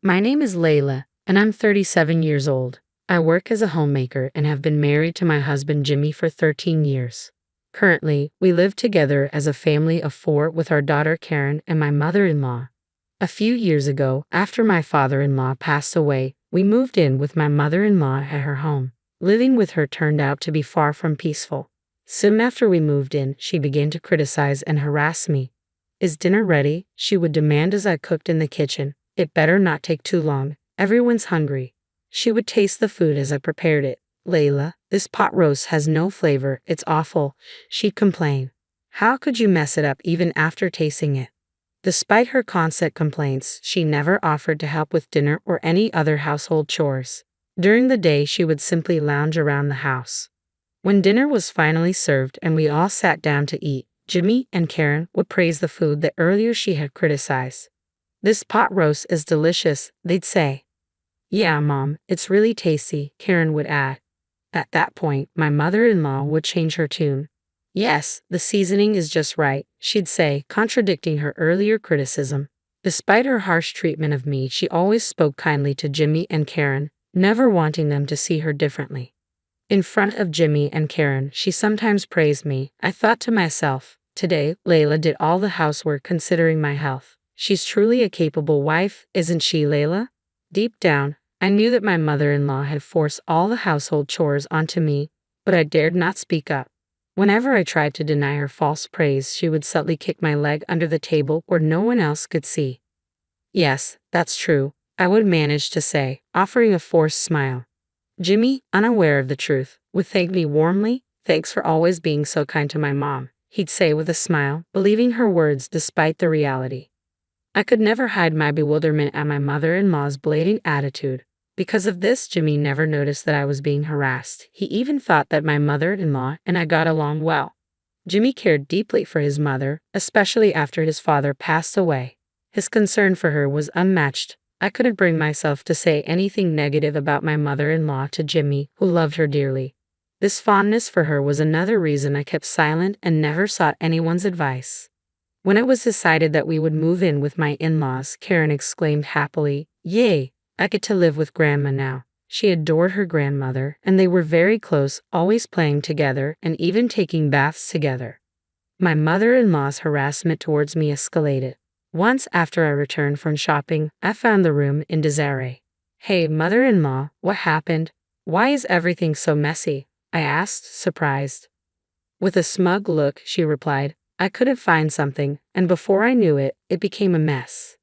My name is Layla, and I'm 37 years old. I work as a homemaker and have been married to my husband Jimmy for 13 years. Currently, we live together as a family of four with our daughter Karen and my mother-in-law. A few years ago, after my father-in-law passed away, we moved in with my mother-in-law at her home. Living with her turned out to be far from peaceful. Soon after we moved in, she began to criticize and harass me. "Is dinner ready?" she would demand as I cooked in the kitchen. "It better not take too long. Everyone's hungry." She would taste the food as I prepared it. "Layla, this pot roast has no flavor. It's awful," she'd complain. "How could you mess it up even after tasting it?" Despite her constant complaints, she never offered to help with dinner or any other household chores. During the day, she would simply lounge around the house. When dinner was finally served and we all sat down to eat, Jimmy and Karen would praise the food that earlier she had criticized. "This pot roast is delicious," they'd say. "Yeah, Mom, it's really tasty," Karen would add. At that point, my mother-in-law would change her tune. "Yes, the seasoning is just right," she'd say, contradicting her earlier criticism. Despite her harsh treatment of me, she always spoke kindly to Jimmy and Karen, never wanting them to see her differently. In front of Jimmy and Karen, she sometimes praised me. I thought to myself, today, Layla did all the housework considering my health. She's truly a capable wife, isn't she, Layla? Deep down, I knew that my mother-in-law had forced all the household chores onto me, but I dared not speak up. Whenever I tried to deny her false praise, she would subtly kick my leg under the table where no one else could see. "Yes, that's true," I would manage to say, offering a forced smile. Jimmy, unaware of the truth, would thank me warmly. "Thanks for always being so kind to my mom," he'd say with a smile, believing her words despite the reality. I could never hide my bewilderment at my mother-in-law's blatant attitude. Because of this, Jimmy never noticed that I was being harassed. He even thought that my mother-in-law and I got along well. Jimmy cared deeply for his mother, especially after his father passed away. His concern for her was unmatched. I couldn't bring myself to say anything negative about my mother-in-law to Jimmy, who loved her dearly. This fondness for her was another reason I kept silent and never sought anyone's advice. When it was decided that we would move in with my in-laws, Karen exclaimed happily, "Yay, I get to live with Grandma now." She adored her grandmother, and they were very close, always playing together and even taking baths together. My mother-in-law's harassment towards me escalated. Once after I returned from shopping, I found the room in disarray. "Hey, mother-in-law, what happened? Why is everything so messy?" I asked, surprised. With a smug look, she replied, "I couldn't find something, and before I knew it, it became a mess."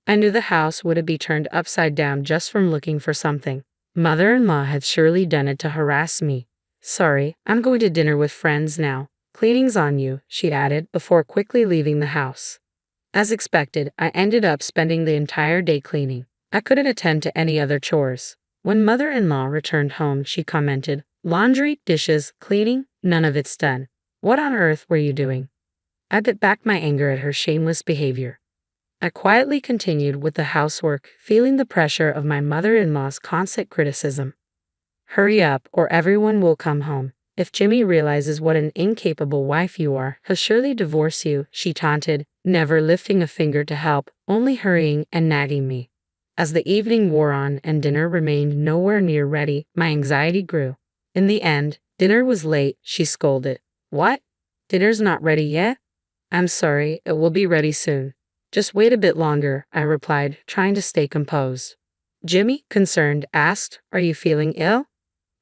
I knew the house would be turned upside down just from looking for something. Mother-in-law had surely done it to harass me. "Sorry, I'm going to dinner with friends now. Cleaning's on you," she added before quickly leaving the house. As expected, I ended up spending the entire day cleaning. I couldn't attend to any other chores. When mother-in-law returned home, she commented, "Laundry, dishes, cleaning, none of it's done. What on earth were you doing?" I bit back my anger at her shameless behavior. I quietly continued with the housework, feeling the pressure of my mother-in-law's constant criticism. "Hurry up, or everyone will come home. If Jimmy realizes what an incapable wife you are, he'll surely divorce you," she taunted, never lifting a finger to help, only hurrying and nagging me. As the evening wore on and dinner remained nowhere near ready, my anxiety grew. In the end, dinner was late, she scolded. "What? Dinner's not ready yet? I'm sorry, it will be ready soon. Just wait a bit longer," I replied, trying to stay composed. Jimmy, concerned, asked, "Are you feeling ill?"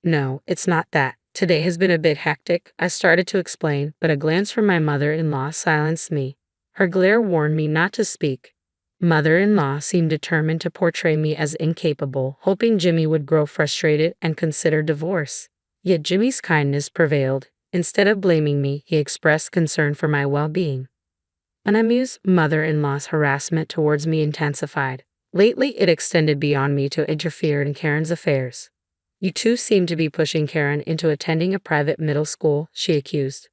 "No, it's not that. Today has been a bit hectic," I started to explain, but a glance from my mother-in-law silenced me. Her glare warned me not to speak. Mother-in-law seemed determined to portray me as incapable, hoping Jimmy would grow frustrated and consider divorce. Yet Jimmy's kindness prevailed. Instead of blaming me, he expressed concern for my well-being. Unamused, mother-in-law's harassment towards me intensified. Lately, it extended beyond me to interfere in Karen's affairs. "You two seem to be pushing Karen into attending a private middle school," she accused.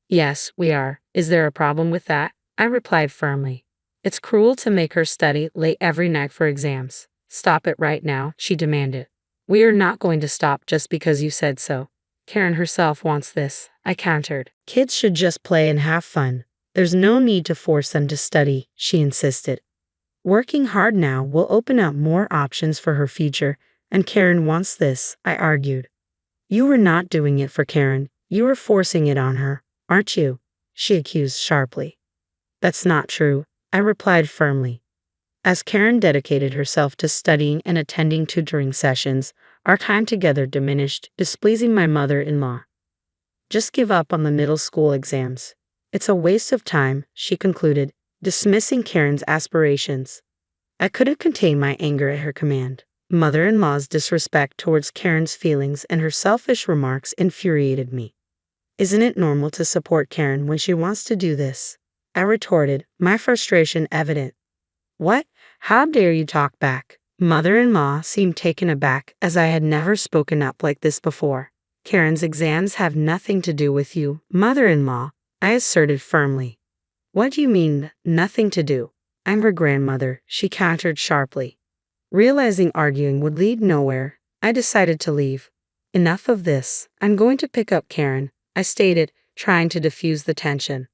"Yes, we are. Is there a problem with that?" I replied firmly. "It's cruel to make her study late every night for exams." "Stop it right now," she demanded. "We are not going to stop just because you said so. Karen herself wants this," I countered. "Kids should just play and have fun. There's no need to force them to study," she insisted. Working hard now will open up more options for her future, and Karen wants this, I argued. You were not doing it for Karen, you were forcing it on her, aren't you? She accused sharply. That's not true, I replied firmly. As Karen dedicated herself to studying and attending tutoring sessions, our time together diminished, displeasing my mother-in-law. Just give up on the middle school exams. It's a waste of time, she concluded, dismissing Karen's aspirations. I couldn't contain my anger at her command. Mother-in-law's disrespect towards Karen's feelings and her selfish remarks infuriated me. Isn't it normal to support Karen when she wants to do this? I retorted, my frustration evident. What? How dare you talk back? Mother-in-law seemed taken aback as I had never spoken up like this before. Karen's exams have nothing to do with you, mother-in-law, I asserted firmly. What do you mean, nothing to do? I'm her grandmother, she countered sharply. Realizing arguing would lead nowhere, I decided to leave. Enough of this, I'm going to pick up Karen, I stated, trying to diffuse the tension.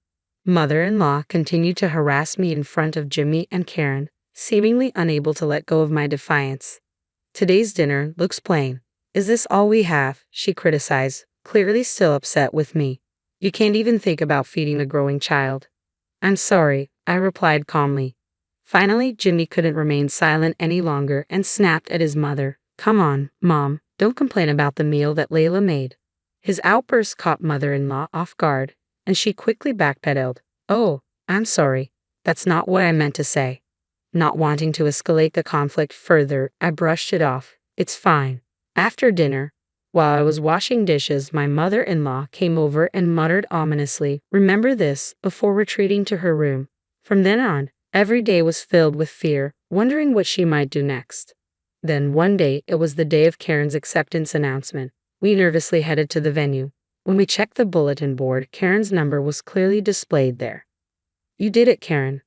Mother-in-law continued to harass me in front of Jimmy and Karen, seemingly unable to let go of my defiance. Today's dinner looks plain. Is this all we have? She criticized, clearly still upset with me. You can't even think about feeding a growing child. I'm sorry, I replied calmly. Finally, Jimmy couldn't remain silent any longer and snapped at his mother. Come on, Mom, don't complain about the meal that Layla made. His outburst caught mother-in-law off guard, and she quickly backpedaled. Oh, I'm sorry. That's not what I meant to say. Not wanting to escalate the conflict further, I brushed it off. It's fine. After dinner, while I was washing dishes, my mother-in-law came over and muttered ominously, "Remember this," before retreating to her room. From then on, every day was filled with fear, wondering what she might do next. Then one day, it was the day of Karen's acceptance announcement. We nervously headed to the venue. When we checked the bulletin board, Karen's number was clearly displayed there. You did it, Karen.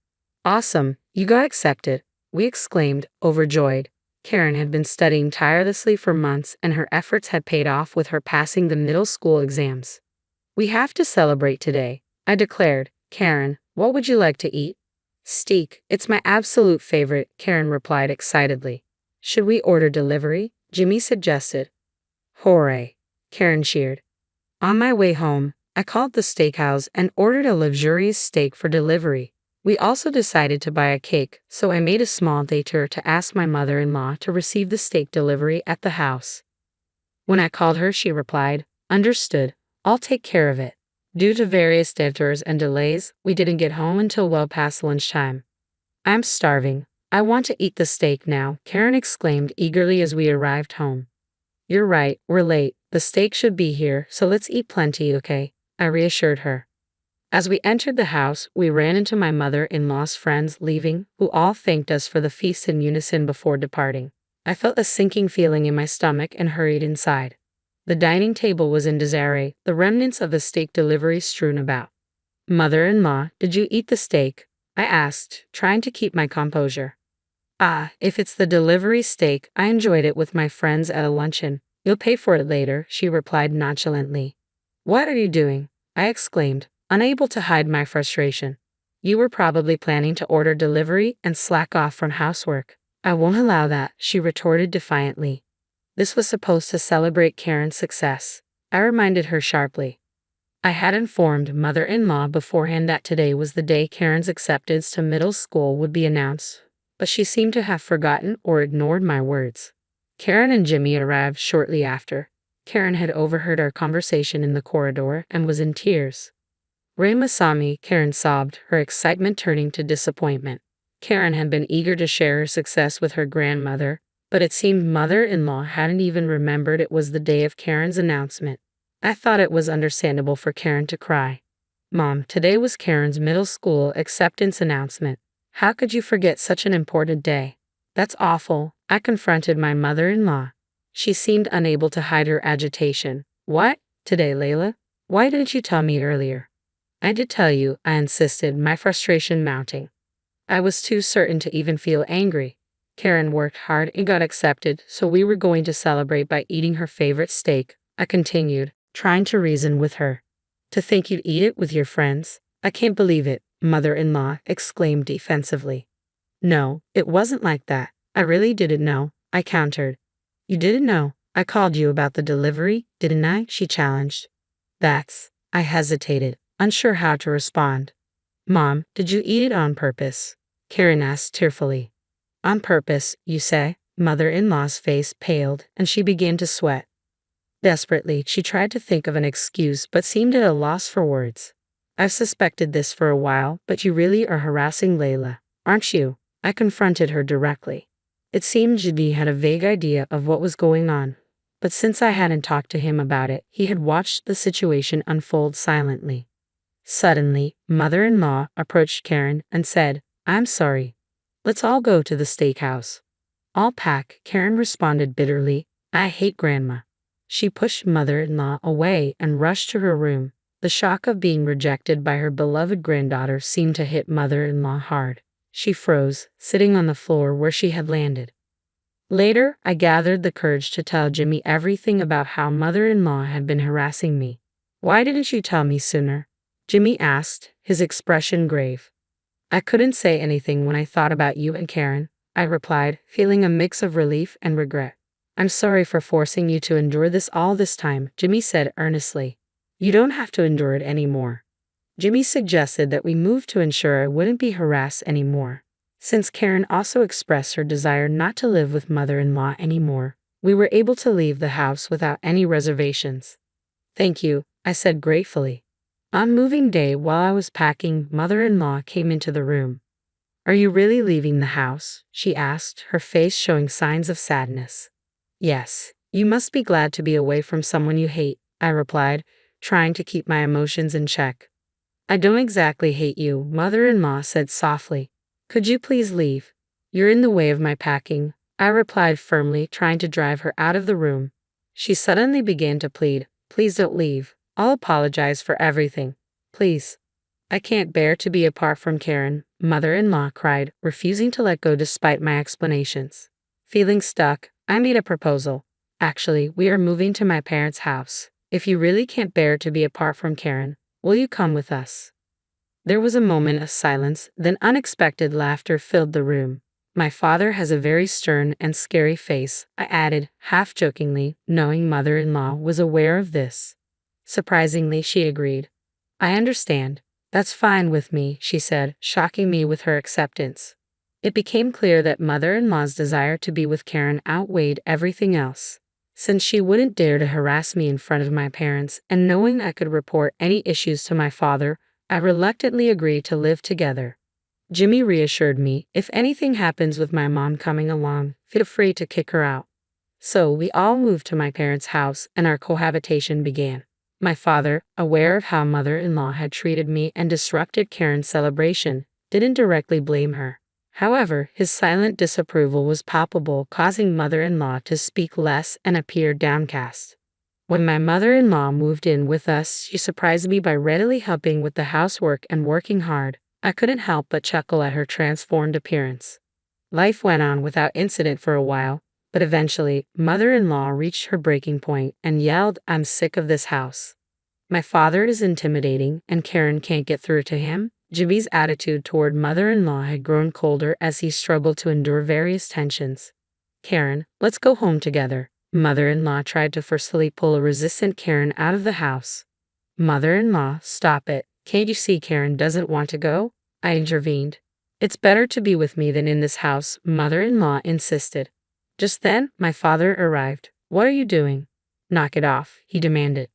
Awesome, you got accepted, we exclaimed, overjoyed. Karen had been studying tirelessly for months and her efforts had paid off with her passing the middle school exams. We have to celebrate today, I declared. Karen, what would you like to eat? Steak, it's my absolute favorite, Karen replied excitedly. Should we order delivery? Jimmy suggested. Hooray, Karen cheered. On my way home, I called the steakhouse and ordered a luxurious steak for delivery. We also decided to buy a cake, so I made a small detour to ask my mother-in-law to receive the steak delivery at the house. When I called her, she replied, "Understood, I'll take care of it." Due to various detours and delays, we didn't get home until well past lunchtime. I'm starving. I want to eat the steak now, Karen exclaimed eagerly as we arrived home. You're right, we're late. The steak should be here, so let's eat plenty, okay? I reassured her. As we entered the house, we ran into my mother-in-law's friends leaving, who all thanked us for the feast in unison before departing. I felt a sinking feeling in my stomach and hurried inside. The dining table was in disarray, the remnants of the steak delivery strewn about. Mother-in-law, did you eat the steak? I asked, trying to keep my composure. Ah, if it's the delivery steak, I enjoyed it with my friends at a luncheon. You'll pay for it later, she replied nonchalantly. What are you doing? I exclaimed, unable to hide my frustration. You were probably planning to order delivery and slack off from housework. I won't allow that, she retorted defiantly. This was supposed to celebrate Karen's success. I reminded her sharply. I had informed mother-in-law beforehand that today was the day Karen's acceptance to middle school would be announced, but she seemed to have forgotten or ignored my words. Karen and Jimmy arrived shortly after. Karen had overheard our conversation in the corridor and was in tears. Rayma saw me, Karen sobbed, her excitement turning to disappointment. Karen had been eager to share her success with her grandmother, but it seemed mother-in-law hadn't even remembered it was the day of Karen's announcement. I thought it was understandable for Karen to cry. Mom, today was Karen's middle school acceptance announcement. How could you forget such an important day? That's awful, I confronted my mother-in-law. She seemed unable to hide her agitation. What? Today, Layla? Why didn't you tell me earlier? I did tell you, I insisted, my frustration mounting. I was too certain to even feel angry. Karen worked hard and got accepted, so we were going to celebrate by eating her favorite steak, I continued, trying to reason with her. To think you'd eat it with your friends? I can't believe it, mother-in-law exclaimed defensively. No, it wasn't like that. I really didn't know, I countered. You didn't know? I called you about the delivery, didn't I? She challenged. I hesitated, unsure how to respond. Mom, did you eat it on purpose? Karen asked tearfully. On purpose, you say? Mother-in-law's face paled, and she began to sweat. Desperately, she tried to think of an excuse but seemed at a loss for words. I've suspected this for a while, but you really are harassing Layla, aren't you? I confronted her directly. It seemed Jimmy had a vague idea of what was going on, but since I hadn't talked to him about it, he had watched the situation unfold silently. Suddenly, mother-in-law approached Karen and said, I'm sorry. Let's all go to the steakhouse. I'll pack, Karen responded bitterly. I hate Grandma. She pushed mother-in-law away and rushed to her room. The shock of being rejected by her beloved granddaughter seemed to hit mother-in-law hard. She froze, sitting on the floor where she had landed. Later, I gathered the courage to tell Jimmy everything about how mother-in-law had been harassing me. Why didn't you tell me sooner? Jimmy asked, his expression grave. I couldn't say anything when I thought about you and Karen, I replied, feeling a mix of relief and regret. I'm sorry for forcing you to endure this all this time, Jimmy said earnestly. You don't have to endure it anymore. Jimmy suggested that we move to ensure I wouldn't be harassed anymore. Since Karen also expressed her desire not to live with mother-in-law anymore, we were able to leave the house without any reservations. Thank you, I said gratefully. On moving day, while I was packing, mother-in-law came into the room. Are you really leaving the house? She asked, her face showing signs of sadness. Yes, you must be glad to be away from someone you hate, I replied, trying to keep my emotions in check. I don't exactly hate you, mother-in-law said softly. Could you please leave? You're in the way of my packing, I replied firmly, trying to drive her out of the room. She suddenly began to plead, please don't leave. I'll apologize for everything. Please. I can't bear to be apart from Karen, mother-in-law cried, refusing to let go despite my explanations. Feeling stuck, I made a proposal. Actually, we are moving to my parents' house. If you really can't bear to be apart from Karen, will you come with us? There was a moment of silence, then unexpected laughter filled the room. My father has a very stern and scary face, I added, half-jokingly, knowing mother-in-law was aware of this. Surprisingly, she agreed. I understand. That's fine with me, she said, shocking me with her acceptance. It became clear that mother-in-law's desire to be with Karen outweighed everything else. Since she wouldn't dare to harass me in front of my parents, and knowing I could report any issues to my father, I reluctantly agreed to live together. Jimmy reassured me, if anything happens with my mom coming along, feel free to kick her out. So we all moved to my parents' house and our cohabitation began. My father, aware of how mother-in-law had treated me and disrupted Karen's celebration, didn't directly blame her. However, his silent disapproval was palpable, causing mother-in-law to speak less and appear downcast. When my mother-in-law moved in with us, she surprised me by readily helping with the housework and working hard. I couldn't help but chuckle at her transformed appearance. Life went on without incident for a while, but eventually, mother-in-law reached her breaking point and yelled, I'm sick of this house. My father is intimidating and Karen can't get through to him. Jimmy's attitude toward mother-in-law had grown colder as he struggled to endure various tensions. Karen, let's go home together. Mother-in-law tried to forcefully pull a resistant Karen out of the house. Mother-in-law, stop it. Can't you see Karen doesn't want to go? I intervened. It's better to be with me than in this house, mother-in-law insisted. Just then, my father arrived. What are you doing? Knock it off, he demanded.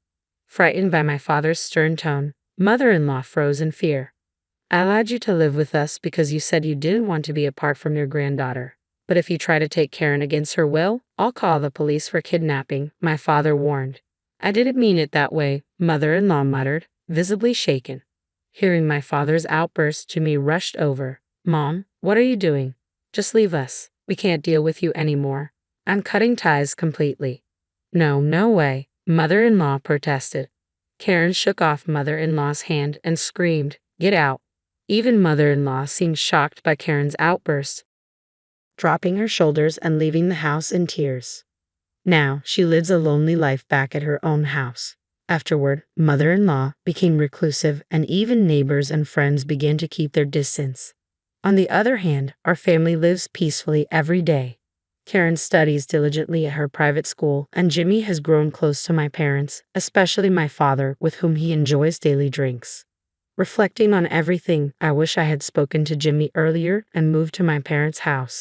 Frightened by my father's stern tone, mother-in-law froze in fear. I allowed you to live with us because you said you didn't want to be apart from your granddaughter. But if you try to take Karen against her will, I'll call the police for kidnapping, my father warned. I didn't mean it that way, mother-in-law muttered, visibly shaken. Hearing my father's outburst, Jimmy rushed over. Mom, what are you doing? Just leave us. We can't deal with you anymore. I'm cutting ties completely. No, no way, mother-in-law protested. Karen shook off mother-in-law's hand and screamed, Get out. Even mother-in-law seemed shocked by Karen's outburst, dropping her shoulders and leaving the house in tears. Now, she lives a lonely life back at her own house. Afterward, mother-in-law became reclusive and even neighbors and friends began to keep their distance. On the other hand, our family lives peacefully every day. Karen studies diligently at her private school, and Jimmy has grown close to my parents, especially my father, with whom he enjoys daily drinks. Reflecting on everything, I wish I had spoken to Jimmy earlier and moved to my parents' house.